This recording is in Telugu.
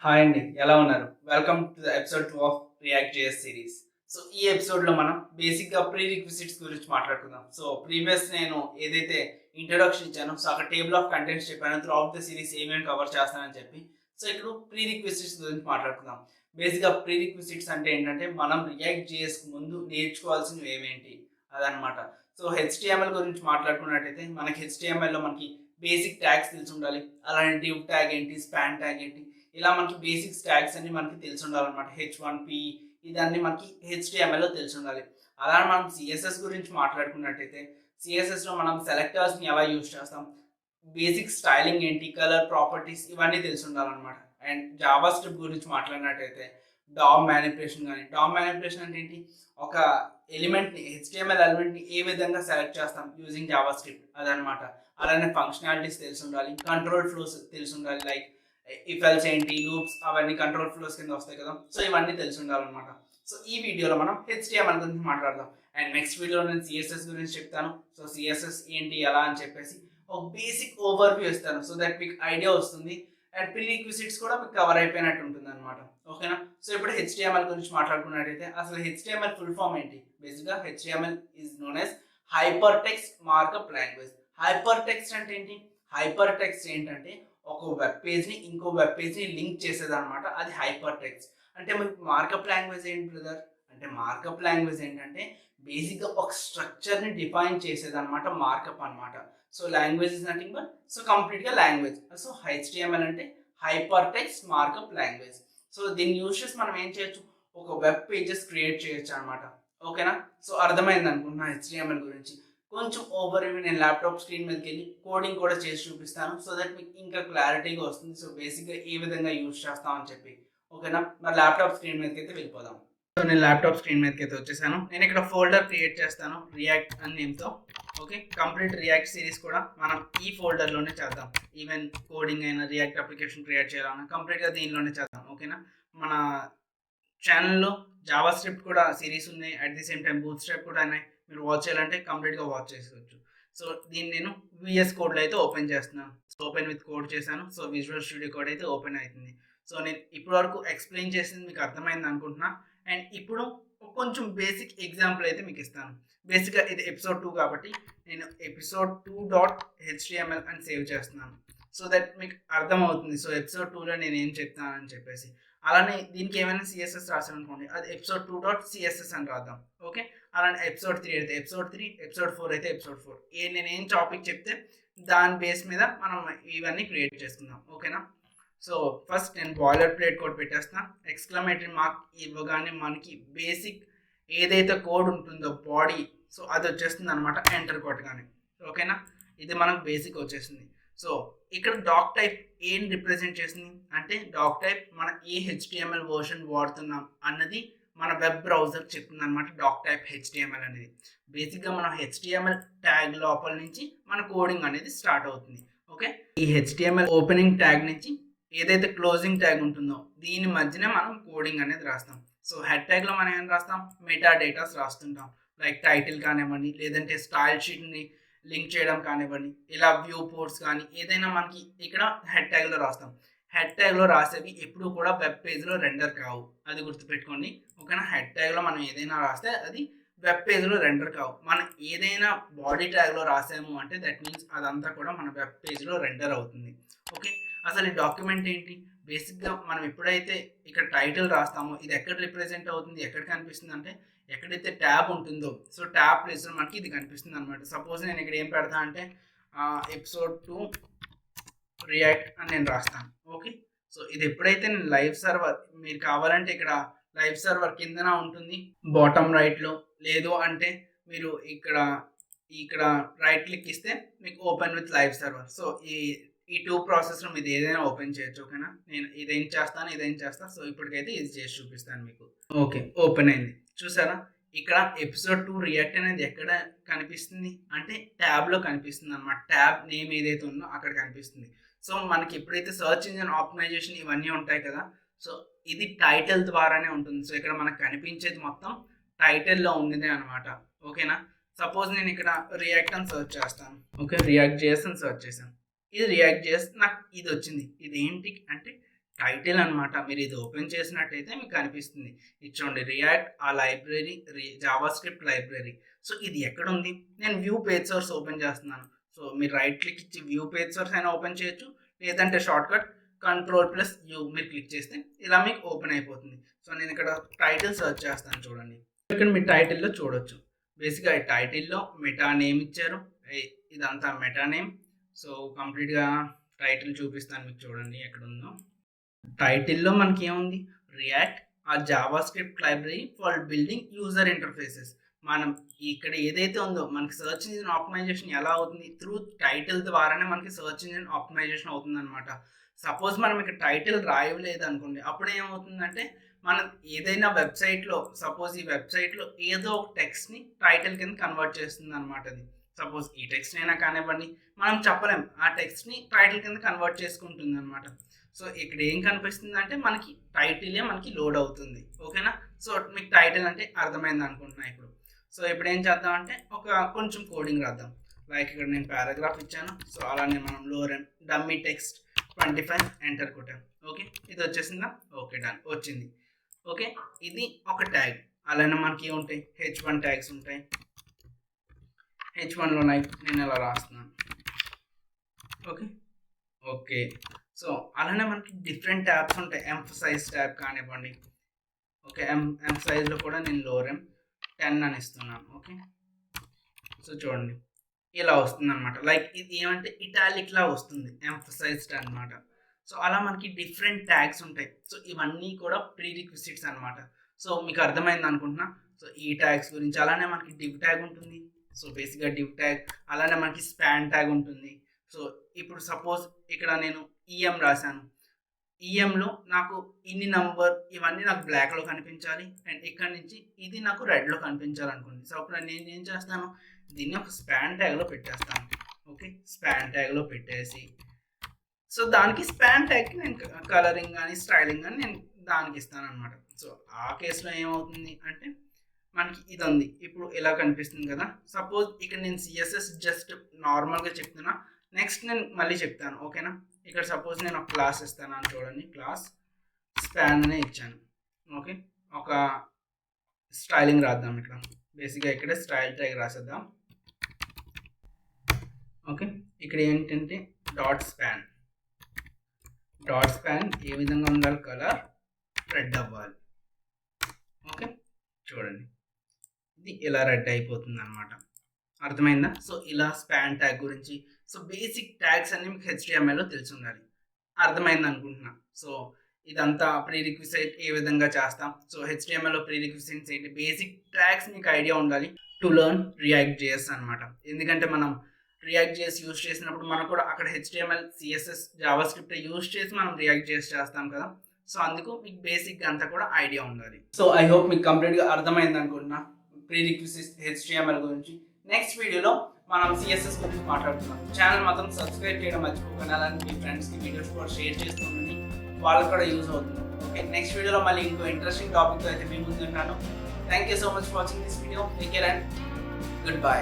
హాయ్ అండి, ఎలా ఉన్నారు? Welcome to the episode 2 of reactjs series. So ఈ ఎపిసోడ్ లో మనం బేసిక్ గా ప్రీ రిక్విజిట్స్ గురించి మాట్లాడుకుందాం. సో ప్రీవియస్ నేను ఏదైతే ఇంట్రొడక్షన్ ఇచ్చానో, సో అక్కడ టేబుల్ ఆఫ్ కంటెంట్స్ చెప్పాను త్రూ అవుట్ ద సిరీస్ ఏమేమి కవర్ చేస్తానని చెప్పి. సో ఇప్పుడు ప్రీ రిక్విజిట్స్ గురించి మాట్లాడుకుందాం. బేసిక్ గా ప్రీ రిక్విజిట్స్ అంటే ఏంటంటే మనం రియాక్ట్ జేఎస్ కు ముందు నేర్చుకోవాల్సినవి ఏమేంటి అదనమాట. సో హెచ్టిఎంఎల్ గురించి మాట్లాడుకున్నట్టయితే మనకి హెచ్టిఎంఎల్ లో మనకి బేసిక్ ట్యాగ్స్ తెలిసి ఉండాలి. అలానే డివ్ ట్యాగ్ ఏంటి, స్పాన్ ట్యాగ్ ఏంటి, ఇలా మనకి బేసిక్ స్టాక్స్ అన్ని మనకి తెలిసి ఉండాలన్నమాట. H1P ఇదన్నీ మనకి హెచ్టిఎంఎల్లో తెలిసి ఉండాలి. అలానే మనం సిఎస్ఎస్ గురించి మాట్లాడుకున్నట్టయితే సిఎస్ఎస్లో మనం సెలెక్టర్స్ని ఎలా యూజ్ చేస్తాం, బేసిక్ స్టైలింగ్ ఏంటి, కలర్ ప్రాపర్టీస్ ఇవన్నీ తెలిసి ఉండాలన్నమాట. అండ్ జావా స్క్రిప్ట్ గురించి మాట్లాడినట్టయితే డామ్ మ్యానిపులేషన్ కానీ, డామ్ మ్యానిపులేషన్ అంటే ఏంటి, ఒక ఎలిమెంట్ని హెచ్టిఎంఎల్ ఎలిమెంట్ని ఏ విధంగా సెలెక్ట్ చేస్తాం యూజింగ్ జావా స్క్రిప్ట్ అదనమాట. అలానే ఫంక్షనాలిటీస్ తెలిసి ఉండాలి, కంట్రోల్ ఫ్లోస్ తెలిసి ఉండాలి, లైక్ ఇఫ్ ఎల్స్ ఏంటి, లూప్స్ అవన్నీ కంట్రోల్ ఫ్లోస్ కింద వస్తాయి కదా. సో ఇవన్నీ తెలిసి ఉండాలన్నమాట. సో ఈ వీడియోలో మనం హెచ్టిఎంఎల్ గురించి మాట్లాడదాం. అండ్ నెక్స్ట్ వీడియోలో నేను సిఎస్ఎస్ గురించి చెప్తాను. సో సిఎస్ఎస్ ఏంటి ఎలా అని చెప్పేసి ఒక బేసిక్ ఓవర్వ్యూ ఇస్తాను, సో దట్ మీకు ఐడియా వస్తుంది. అండ్ ప్రీ రిక్విజిట్స్ కూడా మీకు కవర్ అయిపోయినట్టు ఉంటుంది అనమాట. ఓకేనా? సో ఇప్పుడు హెచ్టిఎంఎల్ గురించి మాట్లాడుకున్నట్టయితే అసలు హెచ్టిఎంఎల్ ఫుల్ ఫామ్ ఏంటి? బేసిక్గా HTML is known as hyper text markup language. Hyper text అంటే ఏంటి? హైపర్ టెక్స్ట్ ఏంటంటే ఒక వెబ్ పేజ్ని ఇంకో వెబ్ పేజ్ని లింక్ చేసేది అనమాట. అది హైపర్ టెక్స్ట్. అంటే మీకు మార్కప్ లాంగ్వేజ్ ఏంటి బ్రదర్ అంటే, మార్కప్ లాంగ్వేజ్ ఏంటంటే బేసిక్గా ఒక స్ట్రక్చర్ని డిఫైన్ చేసేది అనమాట, మార్కప్ అనమాట. So language is nothing but so కంప్లీట్గా లాంగ్వేజ్. సో హెచ్టిఎంఎల్ అంటే hyper text markup language. So దీన్ని యూజ్ చేసి మనం ఏం చేయొచ్చు, ఒక వెబ్ పేజెస్ క్రియేట్ చేయొచ్చు అనమాట. ఓకేనా? సో అర్థమైంది అనుకుంటున్నా హెచ్టిఎంఎల్ గురించి. కొంచెం ఓవర్ వ్యూ నేను ల్యాప్టాప్ స్క్రీన్ మీదకి వెళ్ళి కోడింగ్ కూడా చేసి చూపిస్తాను, సో దట్ మీకు ఇంకా క్లారిటీగా వస్తుంది. సో బేసిక్గా ఏ విధంగా యూజ్ చేస్తామని చెప్పి. ఓకేనా? మరి ల్యాప్టాప్ స్క్రీన్ మీదకి అయితే వెళ్ళిపోదాం. సో నేను ల్యాప్టాప్ స్క్రీన్ మీదకి అయితే వచ్చేసాను. నేను ఇక్కడ ఫోల్డర్ క్రియేట్ చేస్తాను రియాక్ట్ అని నేమ్తో. ఓకే, కంప్లీట్ రియాక్ట్ సిరీస్ కూడా మనం ఈ ఫోల్డర్లోనే చేద్దాం. ఈవెన్ కోడింగ్ అయినా రియాక్ట్ అప్లికేషన్ క్రియేట్ చేయాలన్నా కంప్లీట్గా దీనిలోనే చేద్దాం. ఓకేనా? మన ఛానల్లో జావా స్క్రిప్ట్ కూడా సిరీస్ ఉన్నాయి, at the same time boot strap కూడా ఉన్నాయి. మీరు వాచ్ చేయాలంటే కంప్లీట్గా వాచ్ చేసుకోవచ్చు. సో దీన్ని నేను విఎస్ కోడ్లో అయితే ఓపెన్ చేస్తున్నాను. సో ఓపెన్ విత్ కోడ్ చేశాను. సో విజువల్ స్టూడియో కోడ్ అయితే ఓపెన్ అవుతుంది. సో నేను ఇప్పటి వరకు ఎక్స్ప్లెయిన్ చేసింది మీకు అర్థమైంది అనుకుంటున్నా. అండ్ ఇప్పుడు కొంచెం బేసిక్ ఎగ్జాంపుల్ అయితే మీకు ఇస్తాను. బేసిక్గా ఇది ఎపిసోడ్ 2 కాబట్టి నేను ఎపిసోడ్ 2.html అని సేవ్ చేస్తున్నాను, సో దట్ మీకు అర్థమవుతుంది. సో ఎపిసోడ్ 2లో నేను ఏం చెప్తానని చెప్పేసి. అలానే దీనికి ఏమైనా సిఎస్ఎస్ రాసాను అనుకోండి, అది ఎపిసోడ్ 2.css అని రాద్దాం. ఓకే, అలానే ఎపిసోడ్ 3 అయితే ఎపిసోడ్ 3, ఎపిసోడ్ 4 అయితే ఎపిసోడ్ 4. నేను ఏం టాపిక్ చెప్తే దాని బేస్ మీద మనం ఇవన్నీ క్రియేట్ చేసుకుందాం. ఓకేనా? సో ఫస్ట్ నేను బాయిలర్ ప్లేట్ కోడ్ పెట్టేస్తాను. ఎక్స్క్లమేటరీ మార్క్ ఇవ్వగానే మనకి బేసిక్ ఏదైతే కోడ్ ఉంటుందో బాడీ, సో అది వచ్చేస్తుంది అనమాట ఎంటర్ కొట్టగానే. ఓకేనా? ఇది మనకు బేసిక్ వచ్చేసింది. సో ఇక్కడ డాక్ టైప్ ఏం రిప్రజెంట్ చేస్తుంది అంటే, డాక్ టైప్ మన ఏ హెచ్టిఎంఎల్ వర్షన్ వాడుతున్నాం అన్నది మన వెబ్ బ్రౌజర్ చెప్తుంది అనమాట. డాక్ టైప్ హెచ్టిఎంఎల్ అనేది బేసిక్గా మన హెచ్టిఎంఎల్ ట్యాగ్ లోపల నుంచి మన కోడింగ్ అనేది స్టార్ట్ అవుతుంది. ఓకే, ఈ హెచ్టిఎంఎల్ ఓపెనింగ్ ట్యాగ్ నుంచి ఏదైతే క్లోజింగ్ ట్యాగ్ ఉంటుందో దీని మధ్యనే మనం కోడింగ్ అనేది రాస్తాం. సో హెడ్ ట్యాగ్లో మనం ఏం రాస్తాం, మెటా డేటాస్ రాస్తుంటాం. లైక్ టైటిల్ కానివ్వండి, లేదంటే స్టైల్ షీట్ని లింక్ చేయడం కానివ్వండి, ఇలా వ్యూ పోర్ట్స్ కానీ ఏదైనా మనకి ఇక్కడ హెడ్ ట్యాగ్లో రాస్తాం. హెడ్ ట్యాగ్లో రాసేవి ఎప్పుడు కూడా వెబ్ పేజ్లో రెండర్ కావు, అది గుర్తుపెట్టుకోండి. ఓకేనా? హెడ్ ట్యాగ్లో మనం ఏదైనా రాస్తే అది వెబ్ పేజ్లో రెండర్ కావు. మనం ఏదైనా బాడీ ట్యాగ్లో రాసాము అంటే దట్ మీన్స్ అదంతా కూడా మన వెబ్ పేజ్లో రెండర్ అవుతుంది. ఓకే, అసలు ఈ డాక్యుమెంట్ ఏంటి? బేసిక్గా మనం ఎప్పుడైతే ఇక్కడ టైటిల్ రాస్తామో ఇది ఎక్కడ రిప్రజెంట్ అవుతుంది, ఎక్కడ కనిపిస్తుంది అంటే ఎక్కడైతే ట్యాబ్ ఉంటుందో, సో ట్యాబ్ ప్లేస్లో మనకి ఇది కనిపిస్తుంది అనమాట. సపోజ్ నేను ఇక్కడ ఏం పెడతా అంటే ఎపిసోడ్ 2 రియాక్ట్ అని నేను రాస్తాను. ఓకే, సో ఇది ఎప్పుడైతే నేను లైవ్ సర్వర్, మీరు కావాలంటే ఇక్కడ లైవ్ సర్వర్ కిందన ఉంటుంది బాటమ్ రైట్లో, లేదు అంటే మీరు ఇక్కడ ఇక్కడ రైట్ క్లిక్ ఇస్తే మీకు open with live server. So ఈ 2 ప్రాసెస్లో మీరు ఏదైనా ఓపెన్ చేయొచ్చు. ఓకేనా? నేను ఇదేం చేస్తాను. సో ఇప్పటికైతే ఇది చేసి చూపిస్తాను మీకు. ఓకే, ఓపెన్ అయింది. చూసారా? ఇక్కడ ఎపిసోడ్ 2 రియాక్ట్ అనేది ఎక్కడ కనిపిస్తుంది అంటే ట్యాబ్లో కనిపిస్తుంది అనమాట. ట్యాబ్ నేమ్ ఏదైతే ఉందో అక్కడ కనిపిస్తుంది. సో మనకి ఎప్పుడైతే సర్చ్ ఇంజిన్ ఆప్టిమైజేషన్ ఇవన్నీ ఉంటాయి కదా, సో ఇది టైటిల్ ద్వారానే ఉంటుంది. సో ఇక్కడ మనకు కనిపించేది మొత్తం టైటిల్లో ఉన్నదే అనమాట. ఓకేనా? సపోజ్ నేను ఇక్కడ రియాక్ట్ అని సర్చ్ చేస్తాను. ఓకే, reactjs అని సర్చ్ చేశాను. ఇది reactjs, నాకు ఇది వచ్చింది. ఇది ఏంటి అంటే టైటిల్ అనమాట. మీరు ఇది ఓపెన్ చేసినట్టయితే మీకు కనిపిస్తుంది. ఇది చూడండి, రియాక్ట్ ఆ library Java script library. So ఇది ఎక్కడుంది? నేను వ్యూ పేజ్ సోర్స్ ఓపెన్ చేస్తున్నాను. సో మీరు రైట్ క్లిక్ ఇచ్చి వ్యూ పేజ్ సోర్స్ అయినా ఓపెన్ చేయొచ్చు, లేదంటే షార్ట్ కట్ Ctrl+U మీరు క్లిక్ చేస్తే ఇలా మీకు ఓపెన్ అయిపోతుంది. సో నేను ఇక్కడ టైటిల్ సెర్చ్ చేస్తాను చూడండి. ఇక్కడ మీ టైటిల్లో చూడొచ్చు. బేసిక్గా ఈ టైటిల్లో మెటా నేమ్ ఇచ్చారు. ఇదంతా మెటా నేమ్. సో కంప్లీట్గా టైటిల్ చూపిస్తాను మీకు, చూడండి ఎక్కడుందో. టైటిల్లో మనకి ఏముంది? రియాక్ట్ ఆ Java script library for building user interfaces. మనం ఇక్కడ ఏదైతే ఉందో మనకి సెర్చ్ ఇంజిన్ ఆప్టిమైజేషన్ ఎలా అవుతుంది? త్రూ టైటిల్ ద్వారానే మనకి సెర్చ్ ఇంజిన్ ఆప్టిమైజేషన్ అవుతుంది అనమాట. సపోజ్ మనం ఇక్కడ టైటిల్ రాయలేదు అనుకోండి, అప్పుడు ఏమవుతుందంటే మనం ఏదైనా వెబ్సైట్లో, సపోజ్ ఈ వెబ్సైట్లో ఏదో ఒక టెక్స్ట్ని టైటిల్ కింద కన్వర్ట్ చేస్తుంది అనమాట. అది సపోజ్ ఈ టెక్స్ట్ అయినా కానివ్వండి, మనం చెప్పలేం, ఆ టెక్స్ట్ని టైటిల్ కింద కన్వర్ట్ చేసుకుంటుంది అనమాట. సో ఇక్కడ ఏం కనిపిస్తుంది అంటే మనకి టైటిలే మనకి లోడ్ అవుతుంది. ఓకేనా? సో మీకు టైటిల్ అంటే అర్థమైంది అనుకుంటున్నా ఇప్పుడు. సో ఇప్పుడు ఏం చేద్దాం అంటే కొంచెం కోడింగ్ రాద్దాం. లైక్ ఇక్కడ నేను పారాగ్రాఫ్ ఇచ్చాను. సో అలానే మనం లోరెమ్ డమ్మీ టెక్స్ట్ 25 ఎంటర్ కొట్టాం. ఓకే, ఇది వచ్చేసిందా? ఓకే, డన్, వచ్చింది. ఓకే, ఇది ఒక ట్యాగ్. అలానే మనకి ఏముంటాయి? H1 ట్యాగ్స్ ఉంటాయి. H1లో నేను ఇలా రాస్తున్నాను. ఓకే ఓకే సో అలానే మనకి డిఫరెంట్ ట్యాబ్స్ ఉంటాయి. ఎంఫసైజ్ ట్యాబ్ కానివ్వండి. ఓకే, ఎంఫసైజ్లో కూడా నేను లోరెమ్ 10 అని ఇస్తున్నాను. ఓకే, సో చూడండి ఇలా వస్తుంది అనమాట. లైక్ ఇది ఏమంటే ఇటాలిక్లా వస్తుంది, ఎంఫసైజ్డ్ అనమాట. సో అలా మనకి డిఫరెంట్ ట్యాగ్స్ ఉంటాయి. సో ఇవన్నీ కూడా ప్రీరిక్విజిట్స్ అనమాట. సో మీకు అర్థమైంది అనుకుంటున్నా. సో ఈ ట్యాగ్స్ గురించి. అలానే మనకి డివ్ ట్యాగ్ ఉంటుంది. సో బేసిక్గా డివ్ ట్యాగ్. అలానే మనకి స్పాన్ ట్యాగ్ ఉంటుంది. సో ఇప్పుడు సపోజ్ ఇక్కడ నేను ఈఎం రాశాను. ఈఎంలో నాకు ఇన్ని నంబర్ ఇవన్నీ నాకు బ్లాక్లో కనిపించాలి, అండ్ ఇక్కడ నుంచి ఇది నాకు రెడ్లో కనిపించాలనుకోండి. సో అప్పుడు నేను ఏం చేస్తాను? దీన్ని ఒక స్పాన్ ట్యాగ్లో పెట్టేస్తాను. ఓకే, స్పాన్ ట్యాగ్లో పెట్టేసి సో దానికి స్పాన్ ట్యాగ్కి నేను కలరింగ్ కానీ స్టైలింగ్ కానీ నేను దానికి ఇస్తాను అనమాట. సో ఆ కేసులో ఏమవుతుంది అంటే మనకి ఇది ఉంది. ఇప్పుడు ఇలా కనిపిస్తుంది కదా. సపోజ్ ఇక్కడ నేను సిఎస్ఎస్ జస్ట్ నార్మల్గా చెప్తున్నా, నెక్స్ట్ నేను మళ్ళీ చెప్తాను. ఓకేనా? ఇక్కడ సపోజ్ నేను ఒక క్లాస్ ఇస్తాను అని చూడండి. క్లాస్ స్పాన్ అనే ఇచ్చాను. ఓకే, ఒక స్టైలింగ్ రాద్దాం. ఇక్కడ బేసిక్గా ఇక్కడ స్టైల్ ట్యాగ్ రాసేద్దాం. ఓకే, ఇక్కడ ఏంటంటే డాట్ స్పాన్ ఏ విధంగా ఉండాలి? కలర్ రెడ్ అవ్వాలి. ఓకే, చూడండి ఇది ఇలా రెడ్ అయిపోతుంది అనమాట. అర్థమైందా? సో ఇలా స్పాన్ ట్యాగ్ గురించి. సో బేసిక్ ట్యాగ్స్ అన్ని మీకు HTMLలో తెలిసి ఉండాలి. అర్థమైంది అనుకుంటున్నా. సో ఇదంతా ప్రీరిక్విజిట్ ఏ విధంగా చేస్తాం. సో HTMLలో ప్రీరిక్విజిట్స్ ఏంటి, బేసిక్ ట్యాగ్స్ మీకు ఐడియా ఉండాలి టు లెర్న్ reactjs అనమాట. ఎందుకంటే మనం reactjs యూజ్ చేసినప్పుడు మనకు కూడా అక్కడ HTML, CSS, జావాస్క్రిప్ట్ యూజ్ చేసి మనం reactjs చేస్తాం కదా. సో అందుకు మీకు బేసిక్ అంతా కూడా ఐడియా ఉండాలి. సో ఐ హోప్ మీకు కంప్లీట్గా అర్థమైంది అనుకుంటున్నా ప్రీరిక్విజిట్ HTML గురించి. నెక్స్ట్ వీడియోలో మనం CSS గురించి మాట్లాడుతున్నాం. ఛానల్ మాత్రం సబ్స్క్రైబ్ చేయడం మర్చిపోకండి. అలానే మీ ఫ్రెండ్స్కి వీడియోస్ కూడా షేర్ చేస్తుండండి, వాళ్ళకి కూడా యూజ్ అవుతుంది. ఓకే, నెక్స్ట్ వీడియోలో మళ్ళీ ఇంకో ఇంట్రెస్టింగ్ టాపిక్తో అయితే మీ ముందు ఉంటాను. Thank you so much for watching this video. Take care and good bye.